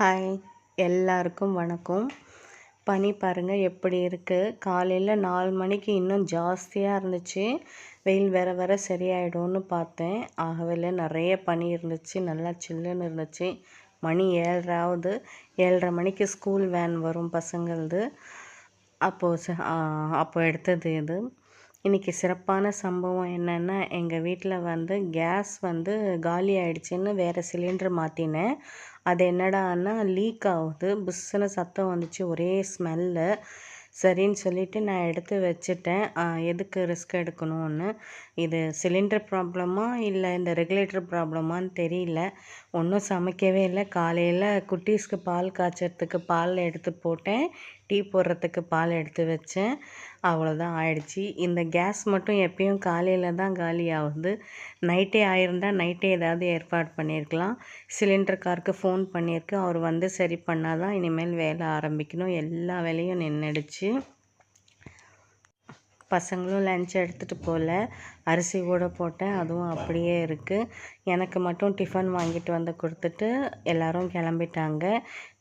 Hi, எல்லாருக்கும் வணக்கம். பனி பாருங்கள் எப்படி இருக்குது. காலையில் 4 மணிக்கு இன்னும் ஜாஸ்தியாக இருந்துச்சு. வெயில் வர சரியாயிடும்னு பார்த்தேன். ஆகவே நிறைய பனி இருந்துச்சு. நல்லா சில்லுன்னு இருந்துச்சு. மணி 7:30 ஆகுது. 7:30 மணிக்கு ஸ்கூல் வேன் வரும் பசங்களது. அப்போ எடுத்தது இது. இன்றைக்கி சிறப்பான சம்பவம் என்னென்னா, எங்கள் வீட்டில் கேஸ் காலி ஆகிடுச்சின்னு வேறு சிலிண்டர் மாற்றினேன். அது என்னடான்னா லீக் ஆகுது. புஸ்ஸுன்னு சத்தம் வந்துச்சு, ஒரே ஸ்மெல்லு. சரின்னு சொல்லிவிட்டு நான் எடுத்து வச்சுட்டேன். எதுக்கு ரிஸ்க் எடுக்கணும்னு. இது சிலிண்டர் ப்ராப்ளமா இல்லை இந்த ரெகுலேட்டர் ப்ராப்ளமான்னு தெரியல. ஒன்றும் சமைக்கவே இல்லை. காலையில் குட்டீஸ்க்கு பால் காய்ச்சறதுக்கு பால் எடுத்து போட்டேன். டீ போடுறதுக்கு பால் எடுத்து வச்சேன். அவ்வளோதான் ஆயிடுச்சு. இந்த கேஸ் மட்டும் எப்பயும் காலையில் தான் காலி ஆகுது. நைட்டே ஆயிருந்தால் நைட்டே ஏதாவது ஏற்பாடு பண்ணியிருக்கலாம். சிலிண்டர்காருக்கு ஃபோன் பண்ணியிருக்கு. அவர் சரி பண்ணால் தான் இனிமேல் வேலை ஆரம்பிக்கணும். எல்லா வேலையும் நின்றுடுச்சு. பசங்களும் லஞ்ச் எடுத்துகிட்டு போகல. அரிசி கூட போட்டேன், அதுவும் அப்படியே இருக்குது. எனக்கு மட்டும் டிஃபன் வாங்கிட்டு வந்து கொடுத்துட்டு எல்லோரும் கிளம்பிட்டாங்க.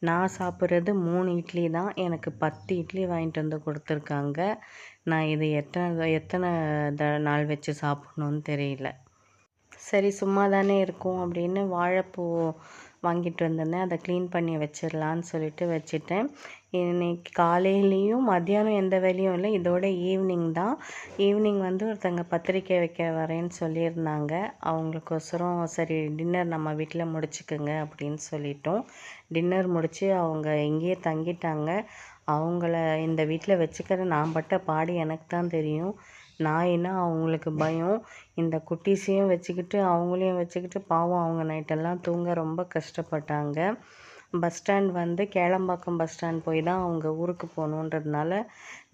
நான் சாப்பிட்றது 3 இட்லி தான். எனக்கு 10 இட்லி வாங்கிட்டு வந்து கொடுத்துருக்காங்க. நான் இது எத்தனை நாள் வச்சு சாப்பிட்ணுன்னு தெரியல. சரி, சும்மா தானே இருக்கும் அப்படின்னு வாழைப்பூ வாங்கிட்டு வந்திருந்தேன். அதை க்ளீன் பண்ணி வச்சிடலான்னு சொல்லிட்டு வச்சுட்டேன். இன்றைக்கி காலையிலையும் மத்தியானம் எந்த வேலையும் இல்லை. இதோட ஈவினிங் தான். ஈவினிங் ஒருத்தங்க பத்திரிக்கை வைக்க வரேன்னு சொல்லியிருந்தாங்க. அவங்களுக்கோசரம் சரி டின்னர் நம்ம வீட்டில் முடிச்சுக்குங்க அப்படின்னு சொல்லிட்டோம். டின்னர் முடித்து அவங்க இங்கேயே தங்கிட்டாங்க. அவங்கள இந்த வீட்டில் வச்சுக்கிற நான் பட்ட பாடு எனக்கு தான் தெரியும். நாயின்னா அவங்களுக்கு பயம். இந்த குட்டீஸையும் வச்சுக்கிட்டு அவங்களையும் வச்சுக்கிட்டு பாவம் அவங்க நைட்டெல்லாம் தூங்க ரொம்ப கஷ்டப்பட்டாங்க. Bus stand Kelambakkam bus stand போய் தான் அவங்க ஊருக்கு போகணுன்றதுனால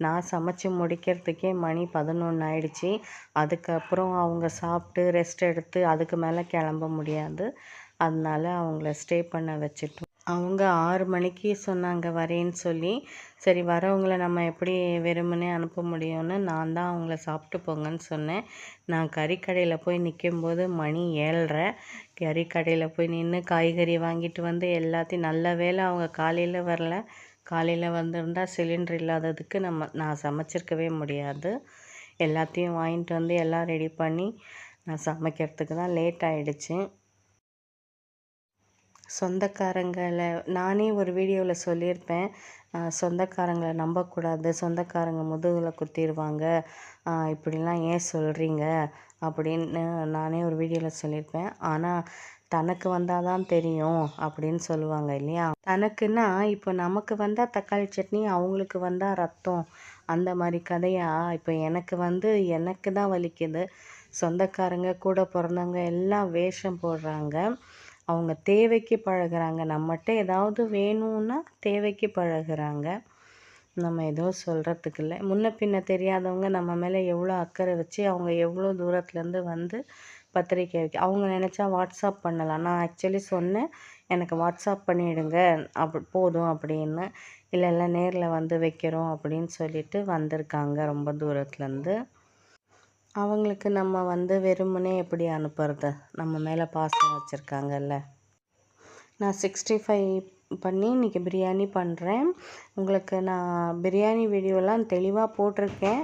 நான் சமைச்சு முடிக்கிறதுக்கே மணி 11 ஆயிடுச்சு. அதுக்கப்புறம் அவங்க சாப்பிட்டு ரெஸ்ட் எடுத்து அதுக்கு மேலே கிளம்ப முடியாது. அதனால அவங்கள ஸ்டே பண்ண வச்சுட்டோம். அவங்க 6 மணிக்கு சொன்னாங்க வரேன்னு சொல்லி. சரி, வரவங்கள நம்ம எப்படி வெறுமனே அனுப்ப முடியும்னு நான் தான் அவங்கள சாப்பிட்டு போங்கன்னு சொன்னேன். நான் கறிக்கடையில் போய் நிற்கும்போது மணி 7:30. கறிக்கடையில் போய் நின்று காய்கறி வாங்கிட்டு வந்து எல்லாத்தையும், நல்ல வேளை அவங்க காலையில் வரல. காலையில் வந்திருந்தால் சிலிண்டர் இல்லாததுக்கு நான் சமைச்சிருக்கவே முடியாது. எல்லாத்தையும் வாங்கிட்டு வந்து எல்லாம் ரெடி பண்ணி நான் சமைக்கிறதுக்கு தான் லேட் ஆகிடுச்சு. சொந்தக்காரங்களை நானே ஒரு வீடியோவில் சொல்லியிருப்பேன். சொந்தக்காரங்களை நம்பக்கூடாது, சொந்தக்காரங்க முதுகில் குத்திடுவாங்க, இப்படிலாம் ஏன் சொல்கிறீங்க அப்படின்னு நானே ஒரு வீடியோவில் சொல்லியிருப்பேன். ஆனால் தனக்கு வந்தால் தான் தெரியும் அப்படின்னு சொல்லுவாங்க இல்லையா. தனக்குன்னா இப்போ நமக்கு வந்தால் தக்காளி சட்னி, அவங்களுக்கு வந்தால் ரத்தம், அந்த மாதிரி கதையாக. இப்போ எனக்கு தான் வலிக்குது. சொந்தக்காரங்க கூட பிறந்தவங்க எல்லாம் வேஷம் போடுறாங்க. அவங்க தேவைக்கு பழகுறாங்க. நம்மகிட்ட ஏதாவது வேணும்னா தேவைக்கு பழகுறாங்க. நம்ம எதுவும் சொல்கிறதுக்கு இல்லை. முன்ன பின்ன தெரியாதவங்க நம்ம மேலே எவ்வளோ அக்கறை வச்சு அவங்க எவ்வளோ தூரத்துலேருந்து பத்திரிக்கை வைக்க, அவங்க நினச்சா வாட்ஸ்அப் பண்ணலாம். நான் ஆக்சுவலி சொன்னேன், எனக்கு வாட்ஸ்அப் பண்ணிவிடுங்க போதும் அப்படின்னு. இல்லை நேரில் வைக்கிறோம் அப்படின்னு சொல்லிட்டு வந்திருக்காங்க ரொம்ப தூரத்துலேருந்து. அவங்களுக்கு நம்ம வெறுமனே எப்படி அனுப்புறது? நம்ம மேலே பாசம் வச்சுருக்காங்கல்ல. நான் 65 பண்ணி இன்றைக்கி பிரியாணி பண்ணுறேன். உங்களுக்கு நான் பிரியாணி வீடியோலாம் தெளிவாக போட்டிருக்கேன்.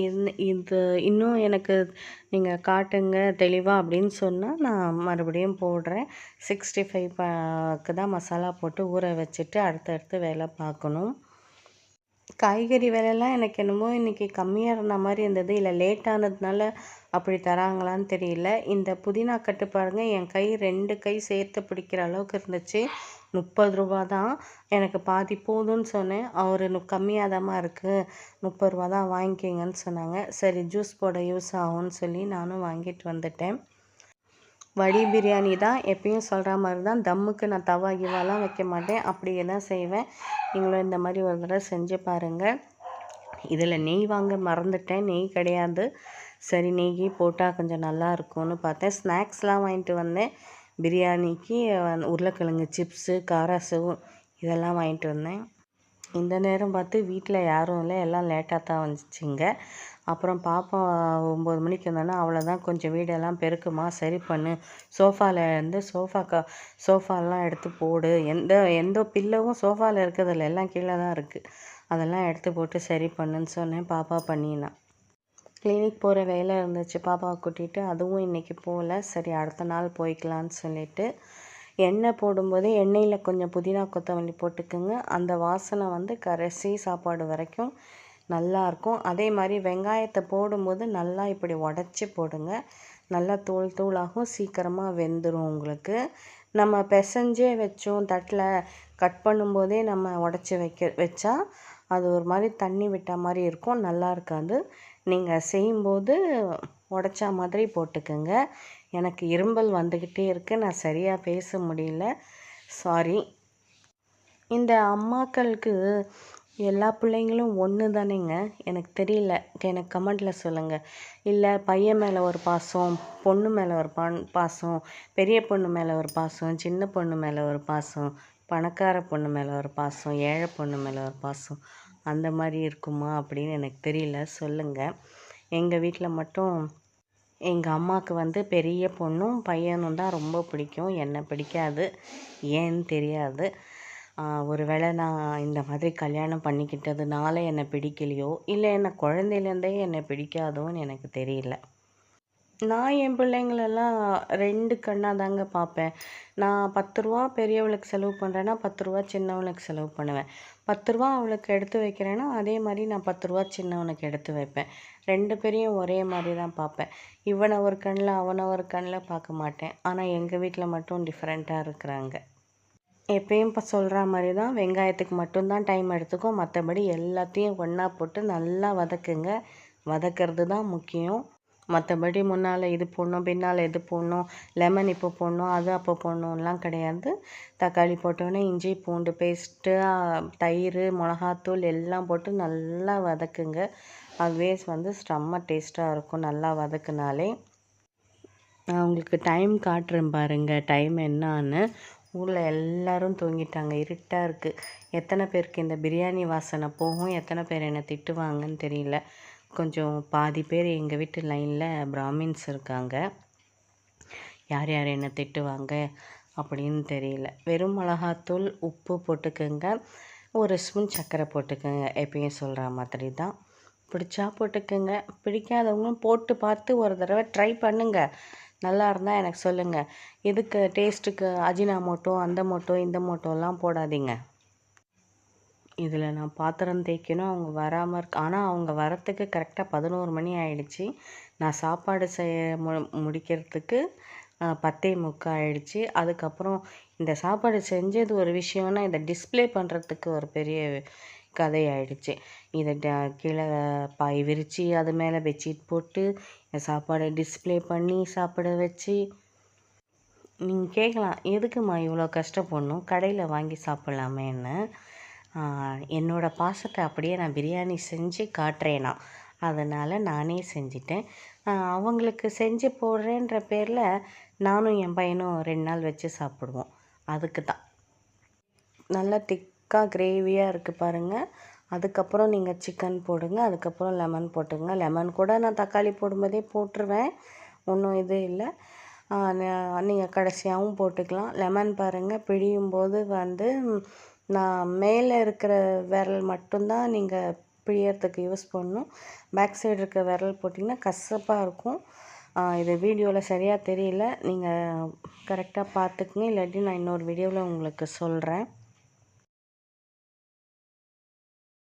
இது இன்னும் எனக்கு நீங்கள் காட்டுங்க தெளிவாக அப்படின்னு சொன்னால் நான் மறுபடியும் போடுறேன். 65க்கு தான் மசாலா போட்டு ஊற வச்சுட்டு அடுத்தடுத்து வேலை பார்க்கணும். காய்கறி விலைலாம் எனக்கு என்னமோ இன்றைக்கி கம்மியாக இருந்த மாதிரி இருந்தது. இல்லை லேட் ஆனதுனால அப்படி தராங்களான்னு தெரியல. இந்த புதினா கட்டு பாருங்கள், என் கை 2 கை சேர்த்து பிடிக்கிற அளவுக்கு இருந்துச்சு. 30 ரூபா தான். எனக்கு பாதி போதும்னு சொன்னேன். அவர் கம்மியாக தாம்மா இருக்குது, 30 ரூபா தான் வாங்கிக்கிங்கன்னு சொன்னாங்க. சரி, ஜூஸ் போட யூஸ் ஆகும்னு சொல்லி நானும் வாங்கிட்டு வந்துட்டேன். வடி பிரியாணி தான். எப்பயும் சொல்கிற மாதிரி தான். தம்முக்கு நான் தவா கிவாலாம் வைக்க மாட்டேன், அப்படியே தான் செய்வேன். நீங்களும் இந்த மாதிரி ஒரு தடவை செஞ்சு பாருங்கள். இதில் நெய் வாங்க மறந்துட்டேன், நெய் கிடையாது. சரி, நெய் போட்டால் கொஞ்சம் நல்லா இருக்கும்னு பார்த்தேன். ஸ்நாக்ஸ்லாம் வாங்கிட்டு வந்தேன். பிரியாணிக்கு உருளைக்கிழங்கு சிப்ஸு, காராசேவ் இதெல்லாம் வாங்கிட்டு வந்தேன். இந்த நேரம் பார்த்து வீட்டில் யாரும் இல்லை, எல்லாம் லேட்டாக தான் வந்துச்சுங்க. அப்புறம் பாப்பா 9 மணிக்கு வந்தோடனே அவ்வளோதான், கொஞ்சம் வீடெல்லாம் பெருக்குமா, சரி பண்ணு, சோஃபாலாம் எடுத்து போடு, எந்த எந்த பில்லவும் சோஃபாவில் இருக்கிறதில்ல, எல்லாம் கீழே தான் இருக்குது, அதெல்லாம் எடுத்து போட்டு சரி பண்ணுன்னு சொன்னேன். பாப்பா பண்ணினான். கிளினிக் போகிற வேலை இருந்துச்சு பாப்பாவை கூட்டிகிட்டு, அதுவும் இன்றைக்கி போகல. சரி அடுத்த நாள் போய்க்கலான்னு சொல்லிவிட்டு, எண்ணெய் போடும்போதே எண்ணெயில் கொஞ்சம் புதினா கொத்தமல்லி போட்டுக்குங்க. அந்த வாசனை வந்து கடைசி சாப்பாடு வரைக்கும் நல்லாயிருக்கும். அதே மாதிரி வெங்காயத்தை போடும்போது நல்லா இப்படி உடச்சி போடுங்க. நல்லா தூள் தூளாகும், சீக்கிரமாக வெந்துடும் உங்களுக்கு. நம்ம பிசைஞ்சே வச்சோம் தட்டில் கட் பண்ணும்போதே நம்ம உடச்சி வச்சா அது ஒரு மாதிரி தண்ணி விட்ட மாதிரி இருக்கும், நல்லா இருக்காது. நீங்கள் செய்யும்போது உடச்சா மாதிரி போட்டுக்கோங்க. எனக்கு இரும்பல் வந்துக்கிட்டே இருக்குது, நான் சரியாக பேச முடியல, சாரி. இந்த அம்மாக்களுக்கு எல்லா பிள்ளைங்களும் ஒன்று தானேங்க, எனக்கு தெரியல, எனக்கு கமெண்டில் சொல்லுங்கள். இல்லை பையன் மேலே ஒரு பாசம், பொண்ணு மேலே ஒரு பாசம், பெரிய பொண்ணு மேலே ஒரு பாசம், சின்ன பொண்ணு மேலே ஒரு பாசம், பணக்கார பொண்ணு மேலே ஒரு பாசம், ஏழை பொண்ணு மேலே ஒரு பாசம், அந்த மாதிரி இருக்குமா அப்படின்னு எனக்கு தெரியல, சொல்லுங்கள். எங்கள் வீட்டில் மட்டும் எங்கள் அம்மாவுக்கு வந்து பெரிய பொண்ணும் பையனும் தான் ரொம்ப பிடிக்கும், என்னை பிடிக்காது, ஏன்னு தெரியாது. ஒரு வேளை நான் இந்த மாதிரி கல்யாணம் பண்ணிக்கிட்டதுனால என்னை பிடிக்கலையோ, இல்லை என்னை குழந்தையிலேருந்தே என்னை பிடிக்காதோன்னு எனக்கு தெரியல. நான் என் பிள்ளைங்களெல்லாம் 2 கண்ணாக தாங்க பார்ப்பேன். நான் 10 ரூபா பெரியவளுக்கு செலவு பண்ணுறேன்னா 10 ரூபா சின்னவளுக்கு செலவு பண்ணுவேன். 10 ரூபா அவளுக்கு எடுத்து வைக்கிறேன்னா அதே மாதிரி நான் 10 ரூபா சின்னவனுக்கு எடுத்து வைப்பேன். 2 பேரையும் ஒரே மாதிரி தான் பார்ப்பேன். இவனை ஒரு கண்ணில் அவனை ஒரு கண்ணில் பார்க்க மாட்டேன். ஆனால் எங்கள் வீட்டில் மட்டும் டிஃப்ரெண்ட்டாக இருக்கிறாங்க. எப்பயும் இப்போ சொல்கிற மாதிரி தான், வெங்காயத்துக்கு மட்டும்தான் டைம் எடுத்துக்கும், மற்றபடி எல்லாத்தையும் ஒன்றா போட்டு நல்லா வதக்குங்க. வதக்கிறது தான் முக்கியம். மற்றபடி முன்னால் இது போடணும், பின்னால் இது போடணும், லெமன் இப்போ போடணும், அது அப்போ போடணும்லாம் கிடையாது. தக்காளி போட்டோன்னே இஞ்சி பூண்டு பேஸ்ட்டு, தயிர், மிளகாத்தூள் எல்லாம் போட்டு நல்லா வதக்குங்க. அதுவே வந்து செம்ம டேஸ்ட்டாக இருக்கும் நல்லா வதக்குனாலே. நான் உங்களுக்கு டைம் காட்டுறேன் பாருங்கள், டைம் என்னான்னு. ஊரில் எல்லோரும் தூங்கிட்டாங்க, இருட்டாக இருக்குது. எத்தனை பேருக்கு இந்த பிரியாணி வாசனை போகும், எத்தனை பேர் என்னை திட்டுவாங்கன்னு தெரியல. கொஞ்சம் பாதி பேர் எங்கள் வீட்டு லைனில் பிராமின்ஸ் இருக்காங்க, யார் யார் என்ன திட்டுவாங்க அப்படின்னு தெரியல. வெறும் மிளகாத்தூள், உப்பு போட்டுக்கோங்க, ஒரு ஸ்பூன் சர்க்கரை போட்டுக்கோங்க, எப்பயும் சொல்கிற மாதிரி தான். பிடிச்சா போட்டுக்கோங்க, பிடிக்காதவங்களும் போட்டு பார்த்து ஒரு தடவை ட்ரை பண்ணுங்கள். நல்லா இருந்தால் எனக்கு சொல்லுங்கள். இதுக்கு டேஸ்ட்டுக்கு அஜினாமோட்டோ, அந்த மோட்டோ, இந்த மோட்டோலாம் போடாதீங்க. இதில் நான் பாத்திரம் தேய்க்கணும், அவங்க வராமல் ஆனால் அவங்க வரத்துக்கு கரெக்டாக 11 மணி ஆகிடுச்சி. நான் சாப்பாடு செய்ய முடிக்கிறதுக்கு 10:45 ஆகிடுச்சி. அதுக்கப்புறம் இந்த சாப்பாடு செஞ்சது ஒரு விஷயம்னா, இதை டிஸ்பிளே பண்ணுறதுக்கு ஒரு பெரிய கதையாயிடுச்சு. இதை கீழே பாய் விரித்து அது மேலே பெட்ஷீட் போட்டு சாப்பாடை டிஸ்பிளே பண்ணி சாப்பிட வச்சு. நீங்கள் கேட்கலாம், எதுக்குமா இவ்வளோ கஷ்டப்படணும், கடையில் வாங்கி சாப்பிட்லாமேன்னு. என்னோடய பாசத்தை அப்படியே நான் பிரியாணி செஞ்சு காட்டுறேனா, அதனால் நானே செஞ்சிட்டேன். அவங்களுக்கு செஞ்சு போடுறேன்ற பேரில் நானும் என் பையனும் 2 நாள் வச்சு சாப்பிடுவோம், அதுக்கு தான். நல்லா திக்காக கிரேவியாக இருக்குது பாருங்கள். அதுக்கப்புறம் நீங்கள் சிக்கன் போடுங்க, அதுக்கப்புறம் லெமன் போட்டுங்க. லெமன் கூட நான் தக்காளி போடும்போதே போட்டுருவேன், ஒன்றும் இது இல்லை. நீங்கள் கடைசியாகவும் போட்டுக்கலாம். லெமன் பாருங்கள், பிழியும் போது வந்து நான் மேலே இருக்கிற விரல் மட்டும்தான் நீங்கள் பிழியறதுக்கு யூஸ் பண்ணணும். பேக் சைடு இருக்க விரல் போட்டிங்கன்னா கசப்பாக இருக்கும். இது வீடியோவில் சரியாக தெரியல, நீங்கள் கரெக்டாக பார்த்துக்குங்க, இல்லாட்டி நான் இன்னொரு வீடியோவில் உங்களுக்கு சொல்கிறேன்.